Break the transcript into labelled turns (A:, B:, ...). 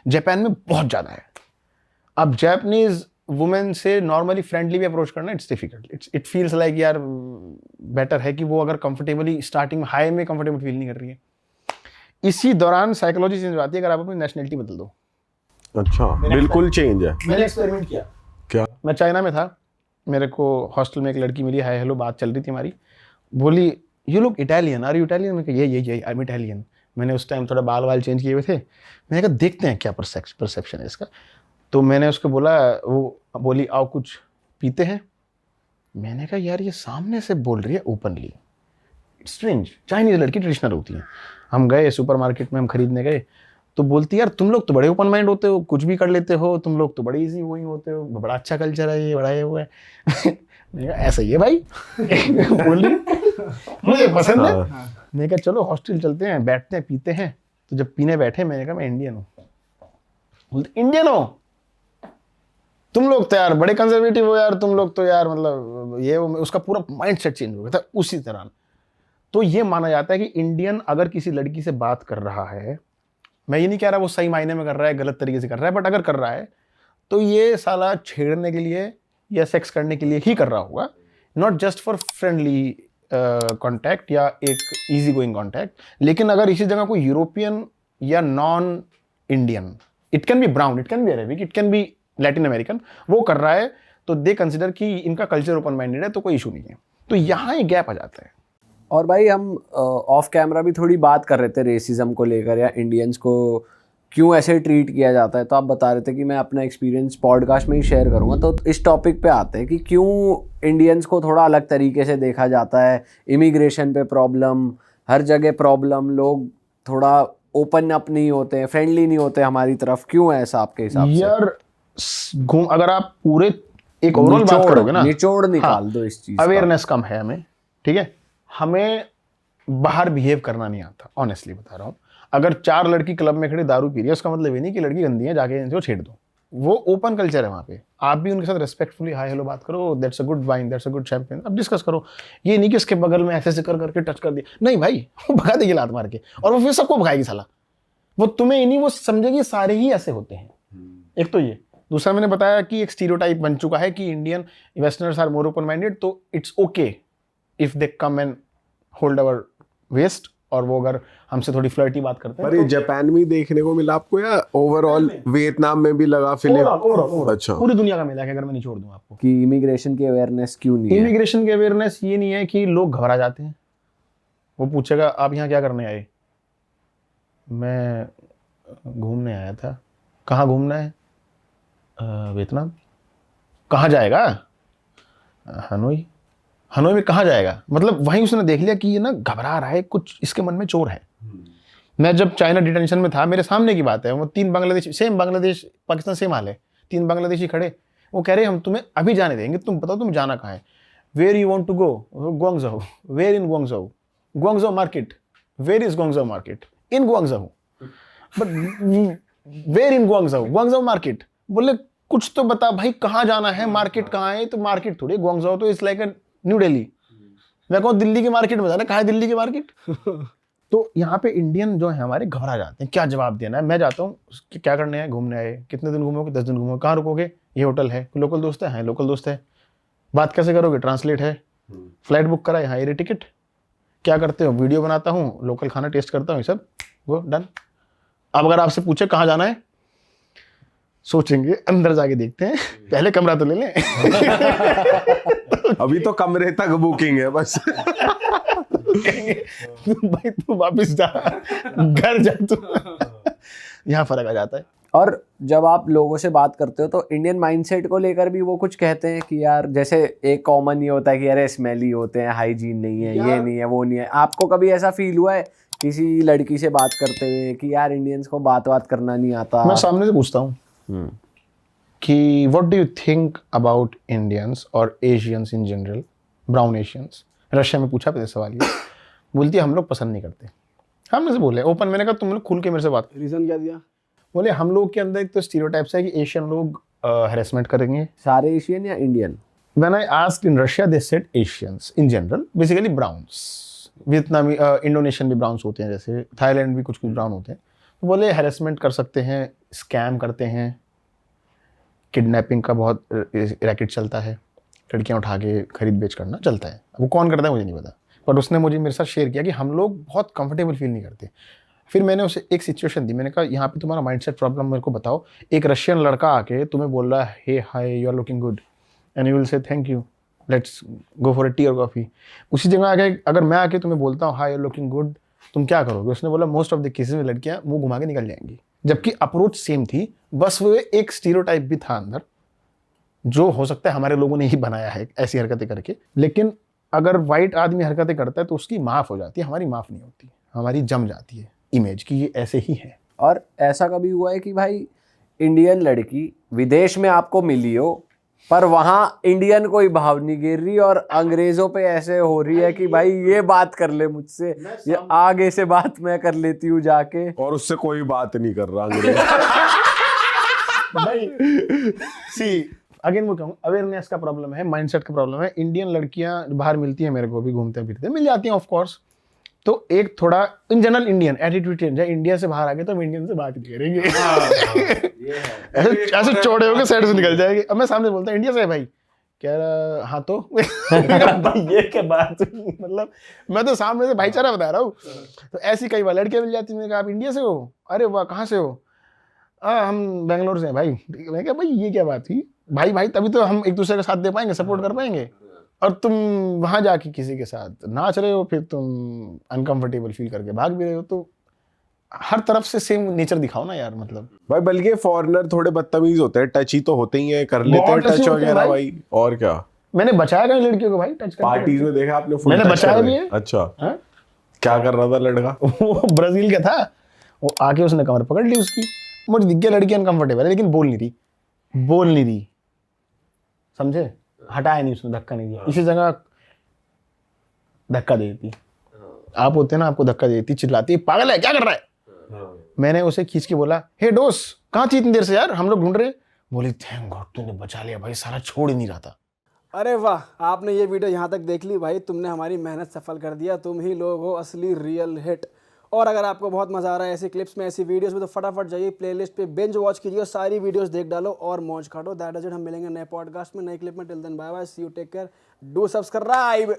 A: Japan में बहुत ज़्यादा है। अब जापानीज वुमेन से नॉर्मली फ्रेंडली भी अप्रोच करना it's difficult, it feels like यार बेटर है कि वो अगर कंफर्टेबली स्टार्टिंग में हाई में कंफर्टेबल फील नहीं कर रही है। इसी दौरान साइकोलॉजी चेंज आती है अगर आप अपनी नेशनलिटी बदल दो।
B: अच्छा, बिल्कुल चेंज है।
A: मैंने एक्सपेरिमेंट किया।
B: क्या?
A: मैं चाइना में था, मेरे को हॉस्टल में एक लड़की मिली, हाय हेलो बात चल रही थी हमारी, बोली you look Italian, are you Italian? मैं कहा ये आई एम इटालियन। मैंने उस टाइम थोड़ा बाल चेंज किए हुए थे, मैंने कहा देखते हैं क्या परसेप्शन है इसका। तो मैंने उसको बोला, वो बोली आओ कुछ पीते हैं। मैंने कहा यार ये सामने से बोल रही है ओपनली, स्ट्रेंज। चाइनीज लड़की ट्रेडिशनल होती है। हम गए सुपरमार्केट में, हम खरीदने गए, तो बोलती यार तुम लोग तो बड़े ओपन माइंड होते हो, कुछ भी कर लेते हो, तुम लोग तो बड़े इजी वही होते हो, बड़ा अच्छा कल्चर है ये, बड़ा ये हुआ है। मैंने कहा ऐसा ही है भाई। बोली मुझे पसंद है। मैंने कहा चलो हॉस्टल चलते हैं, बैठते हैं, पीते हैं। तो जब पीने बैठे मैंने कहा मैं इंडियन हूँ। बोलते इंडियन हो तुम लोग तो यार बड़े कंजर्वेटिव हो यार, तुम लोग तो यार मतलब ये उसका पूरा माइंड सेट चेंज हो गया था उसी तरह। तो ये माना जाता है कि इंडियन अगर किसी लड़की से बात कर रहा है, मैं ये नहीं कह रहा वो सही मायने में कर रहा है, गलत तरीके से कर रहा है, बट अगर कर रहा है तो ये साला छेड़ने के लिए या सेक्स करने के लिए ही कर रहा होगा, not just for friendly contact या एक इजी गोइंग कॉन्टैक्ट। लेकिन अगर इसी जगह कोई यूरोपियन या non Indian, it can be brown, it can be Arabic, it can be Latin American, वो कर रहा है तो दे कंसिडर कि इनका कल्चर ओपन माइंडेड है, तो कोई इशू नहीं है। तो यहाँ एक गैप आ जाता है।
C: और भाई हम ऑफ कैमरा भी थोड़ी बात कर रहे थे रेसिज्म को लेकर, या इंडियंस को क्यों ऐसे ट्रीट किया जाता है। तो आप बता रहे थे कि मैं अपना एक्सपीरियंस पॉडकास्ट में ही शेयर करूंगा। तो इस टॉपिक पे आते हैं कि क्यों इंडियंस को थोड़ा अलग तरीके से देखा जाता है। इमिग्रेशन पे प्रॉब्लम, हर जगह प्रॉब्लम, लोग थोड़ा ओपन अप नहीं होते हैं, फ्रेंडली नहीं होते हमारी तरफ। क्यों है ऐसा आपके हिसाब से?
A: यार अगर आप पूरे एक ओवरऑल बात करोगे ना,
C: निचोड़ निकाल दो इस चीज।
A: अवेयरनेस कम है हमें, ठीक है। हमें बाहर बिहेव करना नहीं आता, ऑनेस्टली बता रहा हूँ। अगर 4 लड़की क्लब में खड़ी दारू पी रही है, उसका मतलब ये नहीं कि लड़की गंदी है, जाके इनको छेड़ दो। वो ओपन कल्चर है वहाँ पे। आप भी उनके साथ रेस्पेक्टफुली हाय हेलो बात करो, that's a good wine, that's a good champion, अब डिस्कस करो। ये नहीं कि उसके बगल में ऐसे कर करके टच कर दिया, नहीं भाई, वो भगा देगी लात मार के, और वो फिर सबको भगाएगी साला। वो तुम्हें नहीं, वो समझेगी सारे ही ऐसे होते हैं। एक तो ये। दूसरा मैंने बताया कि एक स्टीरियोटाइप बन चुका है कि Indian westerners are more open minded, तो it's okay if they come and hold our waist, और वो अगर हमसे थोड़ी फ्लर्टी बात करते हैं।
B: पर ये जापान में देखने को मिला आपको या ओवरऑल वियतनाम में भी लगा फिलिप? अच्छा,
A: पूरी दुनिया का मिला है। अगर मैं निचोड़ दूं आपको
C: कि इमिग्रेशन की अवेयरनेस क्यों नहीं है?
A: इमिग्रेशन की अवेयरनेस ये नहीं है कि लोग घबरा जाते हैं। वो पूछेगा आप यहाँ क्या करने आए? मैं घूमने आया था। कहाँ घूमना है? वियतनाम। कहाँ जाएगा? हनोई। हनोई में कहाँ जाएगा? मतलब वहीं उसने देख लिया कि ये ना घबरा रहा है, कुछ इसके मन में चोर है। मैं जब चाइना डिटेंशन में था, मेरे सामने की बात है, वो 3 बांग्लादेशी, सेम बांग्लादेश पाकिस्तान सेम हाल है, 3 बांग्लादेशी खड़े, वो कह रहे हम तुम्हें अभी जाने देंगे, तुम बताओ तुम जाना कहाँ है? Where you want to go? Guangzhou. Where in Guangzhou? Guangzhou market. Where is Guangzhou market? In Guangzhou. But where in Guangzhou? Guangzhou market. बोले कुछ तो बता भाई, कहाँ जाना है, मार्केट कहाँ है? तो मार्केट थोड़ी, ग्वांगझो तो इट्स लाइक न्यू दिल्ली। मैं कहूँ दिल्ली की मार्केट में जाना, कहाँ है दिल्ली की मार्केट? तो यहाँ पे इंडियन जो है हमारे घबरा जाते हैं, क्या जवाब देना है। मैं जाता हूँ, क्या करने आए? घूमने आए। कितने दिन घूमोगे? 10 दिन घूमोगे। कहाँ रुकोगे? ये होटल है। लोकल दोस्त है? हाँ लोकल दोस्त है। बात कैसे करोगे? ट्रांसलेट है। फ्लाइट बुक करा है? हाँ ये टिकट। क्या करते हो? वीडियो बनाता हूँ, लोकल खाना टेस्ट करता हूँ, ये सब वो डन। अब अगर आपसे पूछे कहाँ जाना है, सोचेंगे, अंदर जाके देखते हैं, पहले कमरा तो ले लें।
B: अभी तो कमरे तक बुकिंग है बस।
A: भाई तू वापस जा, घर जा तू। यहाँ फर्क आ जाता है।
C: और जब आप लोगों से बात करते हो तो इंडियन माइंडसेट को लेकर भी वो कुछ कहते हैं कि यार, जैसे एक कॉमन ये होता है कि अरे स्मेली होते हैं, हाइजीन नहीं है, ये नहीं है, वो नहीं है। आपको कभी ऐसा फील हुआ है किसी लड़की से बात करते हुए कि यार इंडियंस को बात करना नहीं आता?
A: मैं सामने से पूछता हूँ कि what do you think about Indians और Asians in general, brown Asians. Russia में पूछा सवाल ये, बोलती है हम लोग पसंद नहीं करते। हमने से बोले ओपन, मैंने कहा तुम लोग खुल के मेरे से बात।
D: रीजन क्या दिया?
A: बोले हम लोग के अंदर एक तो स्टीरियोटाइप्स है कि एशियन लोग हैरेसमेंट करेंगे।
C: सारे एशियन या Indian?
A: When I asked in Russia, they said Asians in general, basically browns. वियतनामी, इंडोनेशियन भी ब्राउन्स होते हैं, जैसे थाईलैंड भी कुछ ब्राउन होते हैं। बोले हैरेसमेंट कर सकते हैं, स्कैम करते हैं, किडनैपिंग का बहुत रैकेट चलता है, लड़कियां उठा के खरीद बेच करना चलता है। वो कौन करता है मुझे नहीं पता, पर उसने मुझे मेरे साथ शेयर किया कि हम लोग बहुत कंफर्टेबल फील नहीं करते। फिर मैंने उसे एक सिचुएशन दी, मैंने कहा यहाँ पे तुम्हारा माइंडसेट प्रॉब्लम मेरे को बताओ। एक रशियन लड़का आके तुम्हें बोल रहा है hey hi you are looking good and you will say thank you, let's go for a tea और कॉफी। उसी जगह आके अगर मैं आके तुम्हें बोलता हूँ hi you are looking good, तुम क्या करोगे? उसने बोला मोस्ट ऑफ द केसेस में लड़कियां मुंह घुमा के निकल जाएंगी। जबकि अप्रोच सेम थी, बस वो एक स्टीरियोटाइप भी था अंदर, जो हो सकता है हमारे लोगों ने ही बनाया है ऐसी हरकतें करके। लेकिन अगर वाइट आदमी हरकतें करता है तो उसकी माफ़ हो जाती है, हमारी माफ़ नहीं होती, हमारी जम जाती है इमेज की ये ऐसे ही है।
C: और ऐसा कभी हुआ है कि भाई इंडियन लड़की विदेश में आपको मिली हो, पर वहाँ इंडियन कोई भाव नहीं गिर रही और अंग्रेजों पे ऐसे हो रही है कि भाई ये बात कर ले मुझसे, ये आगे से बात मैं कर लेती हूँ जाके,
B: और उससे कोई बात नहीं कर रहा अंग्रेज।
A: भाई सी अगेन वो कहूँ अवेयरनेस का प्रॉब्लम है, माइंडसेट का प्रॉब्लम है। इंडियन लड़कियां बाहर मिलती हैं मेरे को भी, घूमते फिरते मिल जाती हैं ऑफ कोर्स, तो एक थोड़ा in general Indian attitude change है। इंडिया से बाहर आ गए तो हम इंडियन से बात नहीं करेंगे, ऐसे चौड़े होकर साइड से निकल जाएंगे। अब मैं सामने बोलता इंडिया से है भाई, कह रहा हाँ तो भाई ये क्या बात हुई? मतलब मैं तो सामने से भाईचारा बता रहा हूँ। तो ऐसी कई बार लड़कियां मिल जाती हैं, मैंने कहा आप इंडिया से हो? अरे वाह कहाँ से हो? हम बेंगलोर से हैं भाई। मैं कहा भाई ये क्या बात हुई? भाई भाई तभी तो हम एक दूसरे का साथ दे पाएंगे, सपोर्ट कर पाएंगे। और तुम वहां जाके किसी के साथ नाच रहे हो, फिर तुम अनकंफर्टेबल फील करके भाग भी रहे हो। तो हर तरफ से सेम नेचर दिखाओ ना यार। मतलब
B: भाई बल्कि फॉरेनर थोड़े बदतमीज होते हैं, टच ही तो होते ही है, कर लेते हैं
A: बहुत touchy
B: टच
A: होते हैं
B: वगैरह
A: भाई।
B: भाई। और क्या,
A: मैंने बचाया कहीं लड़कियों को भाई टच करके।
B: पार्टीज में देखा आपने फुल
A: मैंने
B: टच
A: बचाया
B: कर
A: भी
B: रहे?
A: है।
B: अच्छा
A: हाँ?
B: क्या कर रहा था लड़का?
A: वो ब्राजील का था, वो आके उसने कमर पकड़ ली उसकी। मुझे दिख गया लड़की अनकंफर्टेबल है, लेकिन बोल नहीं रही, समझे? हटाया नहीं उसने, धक्का नहीं दिया। इसी जगह धक्का दे देती, आप होते ना, आपको धक्का दे देती, चिल्लाती पागल है क्या कर रहा है? मैंने उसे खींच के बोला हे दोस्त कहाँ थी इतनी देर से यार, हम लोग ढूंढ रहे। बोली थैंक गॉड तूने बचा लिया भाई, सारा छोड़ ही नहीं रहा था।
D: अरे वाह, आपने ये वीडियो यहाँ तक देख ली भाई, तुमने हमारी मेहनत सफल कर दिया। तुम ही लोग हो असली रियल हिट। और अगर आपको बहुत मजा आ रहा है ऐसी क्लिप्स में, ऐसी वीडियोस में, तो फटाफट जाइए प्लेलिस्ट पे बिंज वॉच कीजिए, सारी वीडियोस देख डालो और मौज काटो। That is it. हम मिलेंगे नए पॉडकास्ट में, नए क्लिप में। Till then bye bye, see you, take care, do subscribe.